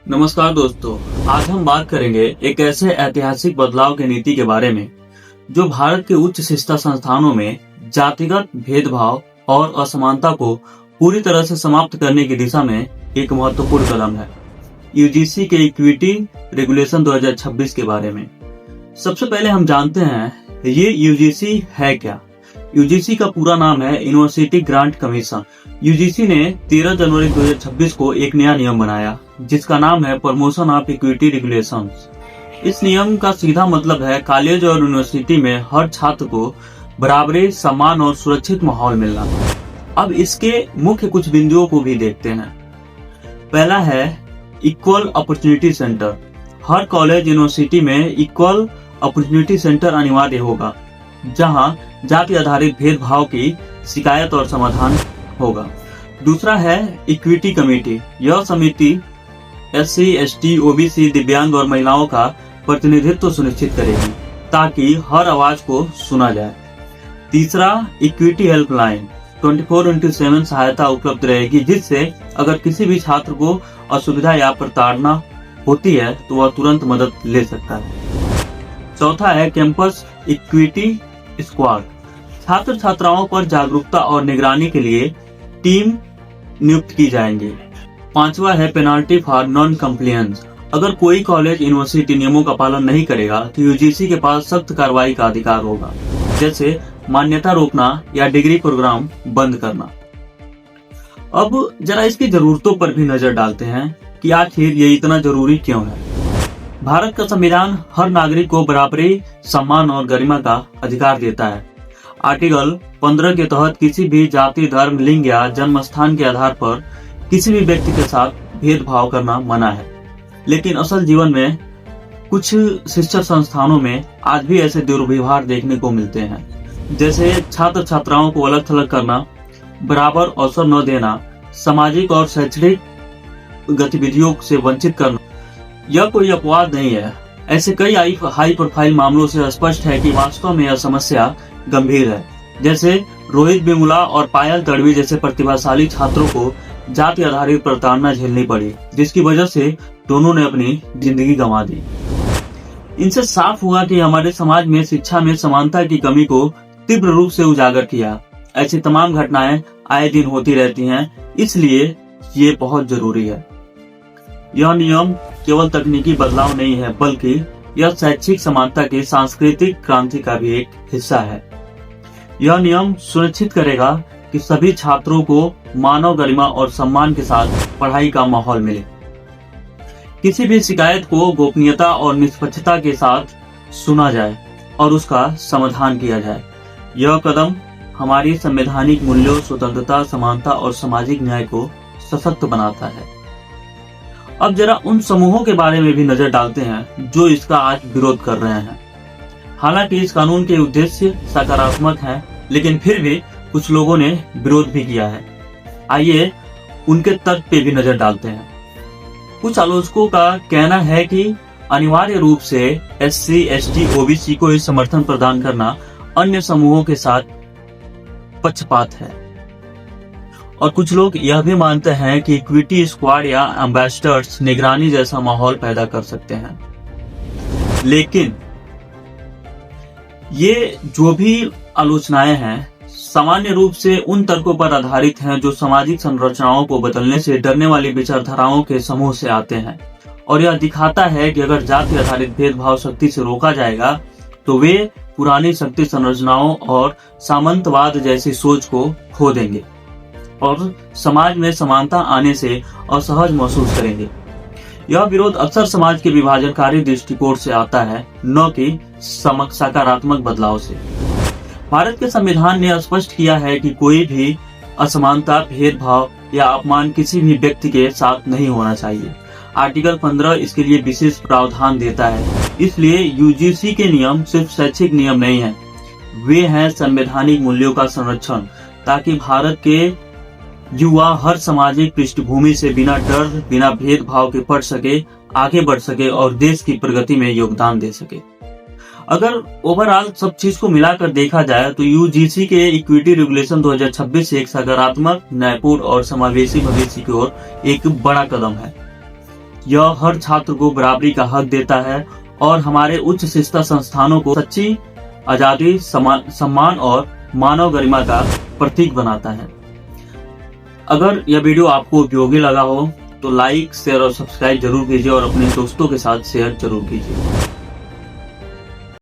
नमस्कार दोस्तों, आज हम बात करेंगे एक ऐसे ऐतिहासिक बदलाव की नीति के बारे में जो भारत के उच्च शिक्षा संस्थानों में जातिगत भेदभाव और असमानता को पूरी तरह से समाप्त करने की दिशा में एक महत्वपूर्ण कदम है। यूजीसी के इक्विटी रेगुलेशन 2026 के बारे में सबसे पहले हम जानते हैं ये यूजीसी है क्या। यूजीसी का पूरा नाम है यूनिवर्सिटी ग्रांट कमीशन। यूजीसी ने 13 जनवरी 2026 को एक नया नियम बनाया जिसका नाम है प्रमोशन ऑफ इक्विटी रेगुलेशंस। इस नियम का सीधा मतलब है कॉलेज और यूनिवर्सिटी में हर छात्र को बराबरी, सम्मान और सुरक्षित माहौल मिलना। अब इसके मुख्य कुछ बिंदुओं को भी देखते हैं। पहला है इक्वल अपॉर्चुनिटी सेंटर। हर कॉलेज यूनिवर्सिटी में इक्वल अपॉर्चुनिटी सेंटर अनिवार्य होगा जहां जाति आधारित भेदभाव की शिकायत और समाधान होगा। दूसरा है इक्विटी कमेटी। यह समिति SC, ST, OBC, दिव्यांग और महिलाओं का प्रतिनिधित्व सुनिश्चित करेगी ताकि हर आवाज को सुना जाए। तीसरा इक्विटी हेल्पलाइन 24/7 सहायता उपलब्ध रहेगी जिससे अगर किसी भी छात्र को असुविधा या प्रताड़ना होती है तो वह तुरंत मदद ले सकता है। चौथा है कैंपस इक्विटी स्क्वाड। छात्र छात्राओं पर जागरूकता और निगरानी के लिए टीम नियुक्त की जाएंगी। पांचवा है पेनाल्टी फॉर नॉन कंप्लायंस। अगर कोई कॉलेज यूनिवर्सिटी नियमों का पालन नहीं करेगा तो यूजीसी के पास सख्त कार्रवाई का अधिकार होगा, जैसे मान्यता रोकना या डिग्री प्रोग्राम बंद करना। अब जरा इसकी जरूरतों पर भी नजर डालते हैं कि आखिर ये इतना जरूरी क्यों है। भारत का संविधान हर नागरिक को बराबरी, सम्मान और गरिमा का अधिकार देता है। आर्टिकल 15 के तहत किसी भी जाति, धर्म, लिंग या जन्म स्थान के आधार पर किसी भी व्यक्ति के साथ भेदभाव करना मना है। लेकिन असल जीवन में कुछ शिक्षा संस्थानों में आज भी ऐसे दुर्व्यवहार देखने को मिलते हैं, जैसे छात्र छात्राओं को अलग थलग करना, बराबर अवसर न देना, सामाजिक और शैक्षणिक गतिविधियों से वंचित करना। यह कोई अपवाद नहीं है। ऐसे कई हाई प्रोफाइल मामलों से स्पष्ट है कि वास्तव में यह समस्या गंभीर है। जैसे रोहित वेमुला और पायल तड़वी जैसे प्रतिभाशाली छात्रों को जाति आधारित प्रताड़ना झेलनी पड़ी, जिसकी वजह से दोनों ने अपनी जिंदगी गंवा दी। इनसे साफ हुआ कि हमारे समाज में शिक्षा में समानता की कमी को तीव्र रूप से उजागर किया। ऐसी तमाम घटनाएं आए दिन होती रहती हैं, इसलिए ये बहुत जरूरी है। यह नियम केवल तकनीकी बदलाव नहीं है, बल्कि यह शैक्षिक समानता की सांस्कृतिक क्रांति का भी एक हिस्सा है। यह नियम सुनिश्चित करेगा कि सभी छात्रों को मानव गरिमा और सम्मान के साथ पढ़ाई का माहौल मिले। किसी भी शिकायत को गोपनीयता और निष्पक्षता के साथ सुना जाए और उसका समाधान किया जाए। यह कदम हमारी संवैधानिक मूल्यों, स्वतंत्रता, समानता और सामाजिक न्याय को सशक्त बनाता है। अब जरा उन समूहों के बारे में भी नजर डालते हैं जो इसका आज विरोध कर रहे हैं। हालांकि इस कानून के उद्देश्य सकारात्मक हैं, लेकिन फिर भी कुछ लोगों ने विरोध भी किया है। आइए उनके तर्क पे भी नजर डालते हैं। कुछ आलोचकों का कहना है कि अनिवार्य रूप से SC, ST, OBC को इस समर्थन प्रदान करना अन्य समूहों के साथ पक्षपात है। और कुछ लोग यह भी मानते हैं कि इक्विटी स्क्वाड या एम्बेसडर्स निगरानी जैसा माहौल पैदा कर सकते हैं। लेकिन ये जो भी आलोचनाएं हैं सामान्य रूप से उन तर्कों पर आधारित हैं जो सामाजिक संरचनाओं को बदलने से डरने वाली विचारधाराओं के समूह से आते हैं। और यह दिखाता है कि अगर जाति आधारित भेदभाव शक्ति से रोका जाएगा तो वे पुरानी शक्ति संरचनाओं और सामंतवाद जैसी सोच को खो देंगे और समाज में समानता आने से असहज महसूस करेंगे। यह विरोध अक्सर समाज के विभाजनकारी दृष्टिकोण से आता है, न कि सकारात्मक बदलाव से। भारत के संविधान ने स्पष्ट किया है कि कोई भी असमानता, भेदभाव या अपमान किसी भी व्यक्ति के साथ नहीं होना चाहिए। आर्टिकल 15 इसके लिए विशेष प्रावधान देता है। इसलिए यूजीसी के नियम सिर्फ शैक्षिक नियम नहीं है, वे हैं संवैधानिक मूल्यों का संरक्षण, ताकि भारत के युवा हर सामाजिक पृष्ठभूमि से बिना डर, बिना भेदभाव के पढ़ सके, आगे बढ़ सके और देश की प्रगति में योगदान दे सके। अगर ओवरऑल सब चीज को मिलाकर देखा जाए तो यूजीसी के इक्विटी रेगुलेशन 2026 एक सकारात्मक, न्यायपूर्ण और समावेशी भविष्य की ओर एक बड़ा कदम है। यह हर छात्र को बराबरी का हक देता है और हमारे उच्च शिक्षा संस्थानों को सच्ची आजादी, सम्मान और मानव गरिमा का प्रतीक बनाता है। अगर यह वीडियो आपको उपयोगी लगा हो तो लाइक, शेयर और सब्सक्राइब जरूर कीजिए और अपने दोस्तों के साथ शेयर जरूर कीजिए।